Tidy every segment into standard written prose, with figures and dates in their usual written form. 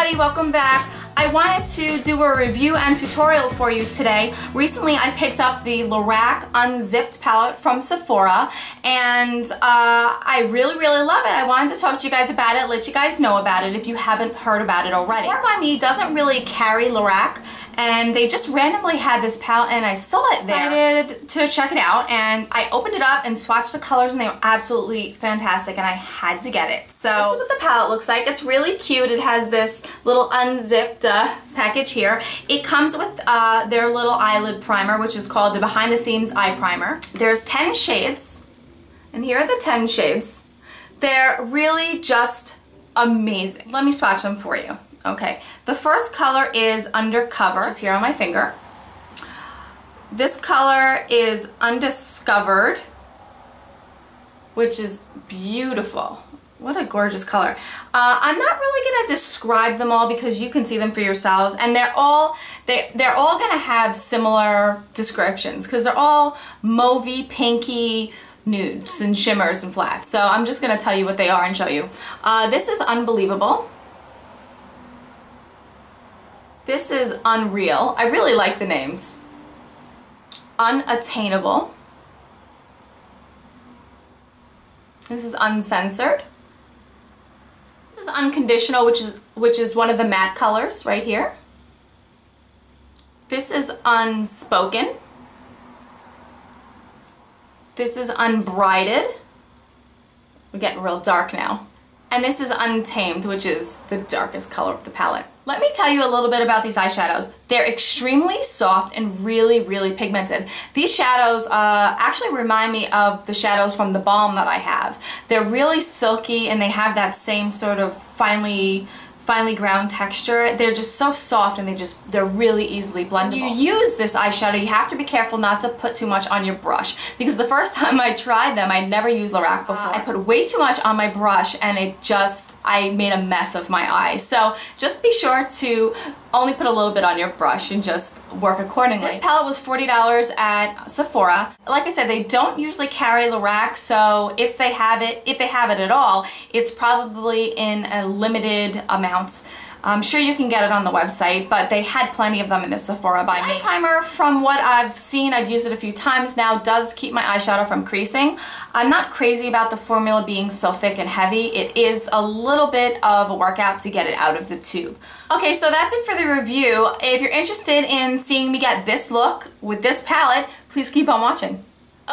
everybody, welcome back. I wanted to do a review and tutorial for you today. Recently I picked up the Lorac Unzipped palette from Sephora and I really love it. I wanted to talk to you guys about it, let you guys know about it if you haven't heard about it already. Sephora by me doesn't really carry Lorac, and they just randomly had this palette and I saw it there. I decided to check it out and I opened it up and swatched the colors and they were absolutely fantastic and I had to get it. So this is what the palette looks like. It's really cute. It has this little unzipped package here. It comes with their little eyelid primer, which is called the Behind the Scenes Eye Primer. There's 10 shades and here are the 10 shades. They're really just amazing. Let me swatch them for you. Okay, the first color is Undercover, which is here on my finger. This color is Undiscovered, which is beautiful. What a gorgeous color. I'm not really going to describe them all because you can see them for yourselves, and they're all going to have similar descriptions because they're all mauvey, pinky, nudes and shimmers and flats. So I'm just going to tell you what they are and show you. This is Unbelievable. This is Unreal. I really like the names. Unattainable. This is Uncensored. This is Unconditional, which is one of the matte colors right here. This is Unspoken. This is Unbrided. We're getting real dark now. And this is Untamed, which is the darkest color of the palette. Let me tell you a little bit about these eyeshadows. They're extremely soft and really pigmented. These shadows actually remind me of the shadows from the balm that I have. They're really silky and they have that same sort of finely ground texture. They're just so soft and they're really easily blendable. When you use this eyeshadow, you have to be careful not to put too much on your brush because the first time I tried them, I'd never used Lorac before. I put way too much on my brush and I made a mess of my eye. So just be sure to only put a little bit on your brush and just work accordingly. This palette was $40 at Sephora. Like I said, they don't usually carry Lorac, so if they have it at all, it's probably in a limited amount. I'm sure you can get it on the website, but they had plenty of them in the Sephora by me. The eye primer, from what I've seen, I've used it a few times now, does keep my eyeshadow from creasing. I'm not crazy about the formula being so thick and heavy. It is a little bit of a workout to get it out of the tube. Okay, so that's it for the review. If you're interested in seeing me get this look with this palette, please keep on watching.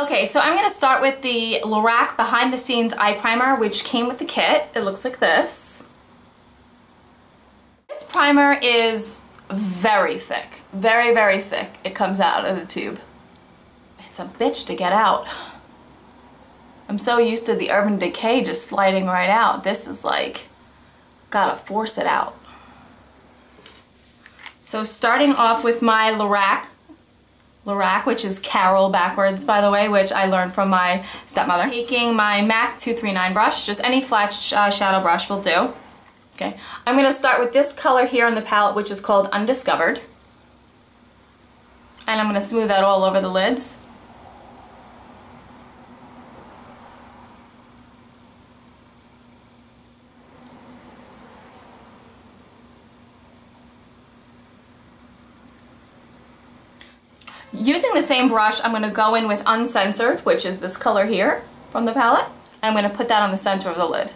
Okay, so I'm going to start with the Lorac Behind the Scenes Eye Primer, which came with the kit. It looks like this. This primer is very thick, very thick. It comes out of the tube. It's a bitch to get out. I'm so used to the Urban Decay just sliding right out. This is like, gotta force it out. So starting off with my Lorac, which is Carol backwards, by the way, which I learned from my stepmother. Taking my MAC 239 brush, just any flat shadow brush will do. Okay, I'm going to start with this color here on the palette, which is called Undiscovered. And I'm going to smooth that all over the lids. Using the same brush, I'm going to go in with Uncensored, which is this color here from the palette. And I'm going to put that on the center of the lid,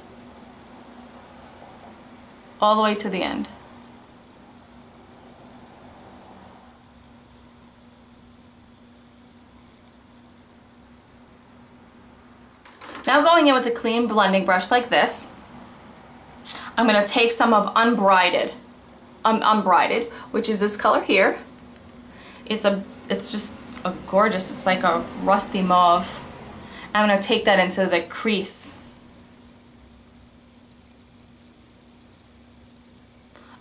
all the way to the end. Now going in with a clean blending brush like this, I'm going to take some of Unbrided, which is this color here. It's just a gorgeous, it's like a rusty mauve. I'm going to take that into the crease.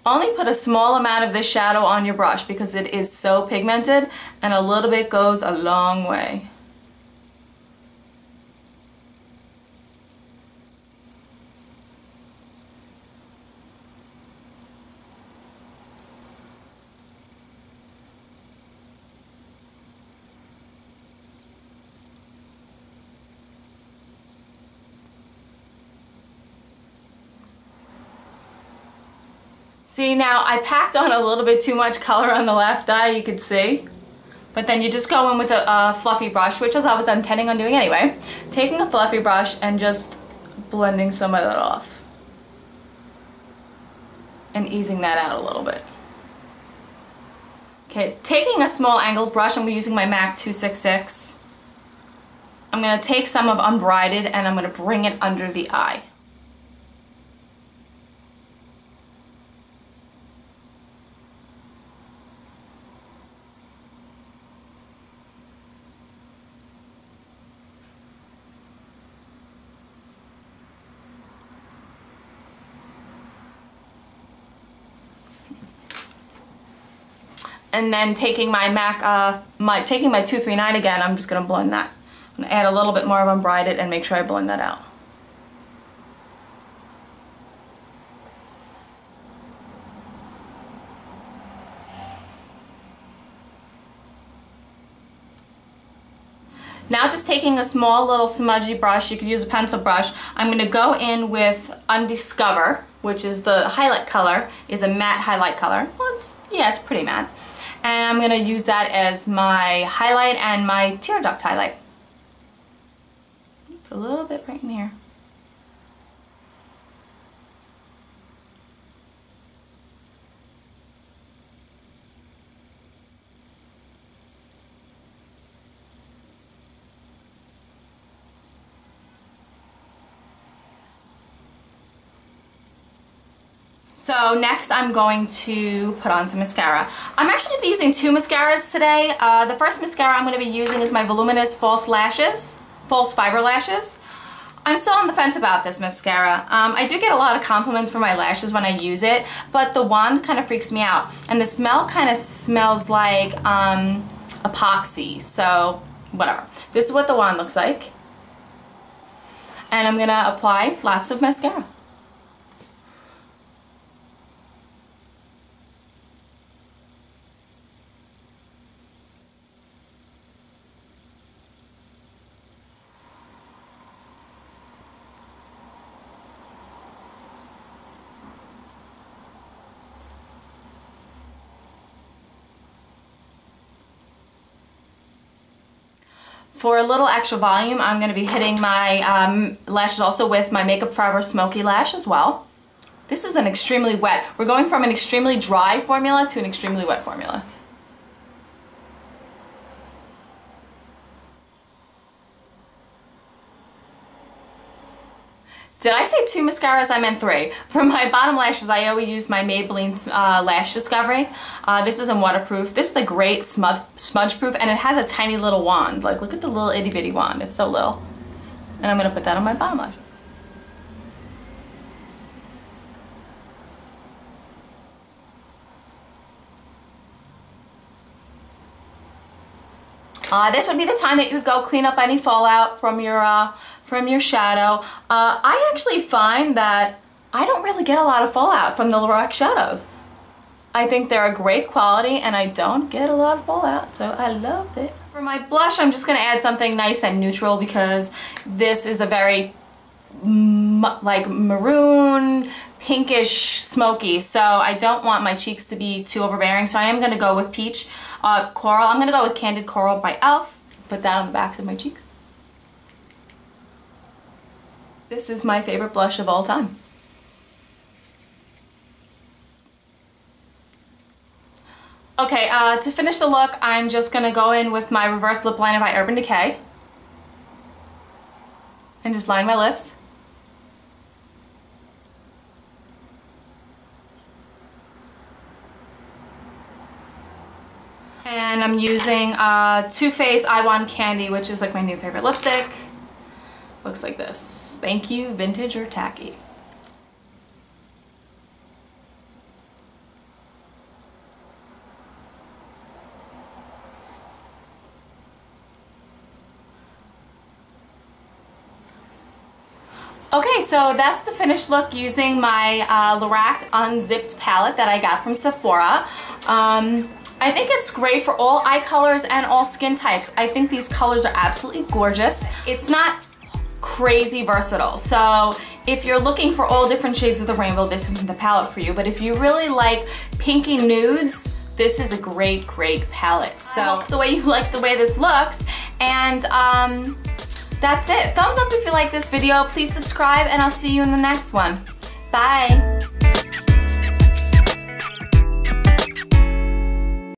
Only put a small amount of this shadow on your brush because it is so pigmented and a little bit goes a long way. See, now I packed on a little bit too much color on the left eye, you could see. But then you just go in with a fluffy brush, which is I was intending on doing anyway. Taking a fluffy brush and just blending some of that off. And easing that out a little bit. Okay, taking a small angled brush, I'm using my MAC 266. I'm going to take some of Unbrided and I'm going to bring it under the eye. And then taking my MAC, taking my 239 again, I'm just going to blend that. I'm going to add a little bit more of Unbrided and make sure I blend that out. Now just taking a small little smudgy brush, you could use a pencil brush, I'm going to go in with Undiscover, which is the highlight color, is a matte highlight color. Well, it's pretty matte. And I'm going to use that as my highlight and my tear duct highlight. Put a little bit right in here. So next I'm going to put on some mascara. I'm actually going to be using two mascaras today. The first mascara I'm going to be using is my Voluminous False Fiber Lashes. I'm still on the fence about this mascara. I do get a lot of compliments for my lashes when I use it, but the wand kind of freaks me out. And the smell kind of smells like epoxy, so whatever. This is what the wand looks like. And I'm going to apply lots of mascara. For a little extra volume, I'm going to be hitting my lashes also with my Makeup Forever Smoky Lash as well. This is an extremely wet. We're going from an extremely dry formula to an extremely wet formula. Did I say two mascaras? I meant three. For my bottom lashes, I always use my Maybelline Lash Discovery. This isn't waterproof. This is a great smudge proof, and it has a tiny little wand. Like, look at the little itty bitty wand. It's so little. And I'm going to put that on my bottom lashes. This would be the time that you'd go clean up any fallout from your shadow. I actually find that I don't really get a lot of fallout from the Lorac shadows. I think they're a great quality and I don't get a lot of fallout, so I love it. For my blush, I'm just going to add something nice and neutral because this is a very like maroon, pinkish, smoky, so I don't want my cheeks to be too overbearing, so I am going to go with peach coral. I'm going to go with Candid Coral by e.l.f. Put that on the backs of my cheeks. This is my favorite blush of all time. Okay, to finish the look, I'm just going to go in with my Reverse Lip Liner by Urban Decay. And just line my lips. And I'm using Too Faced I Want Candy, which is like my new favorite lipstick. Looks like this. Thank you, vintage or tacky. Okay, so that's the finished look using my Lorac Unzipped palette that I got from Sephora. I think it's great for all eye colors and all skin types. I think these colors are absolutely gorgeous. It's not crazy versatile. So if you're looking for all different shades of the rainbow, this isn't the palette for you. But if you really like pinky nudes, this is a great, great palette. So I hope the way you like the way this looks. And that's it. Thumbs up if you like this video. Please subscribe, and I'll see you in the next one. Bye.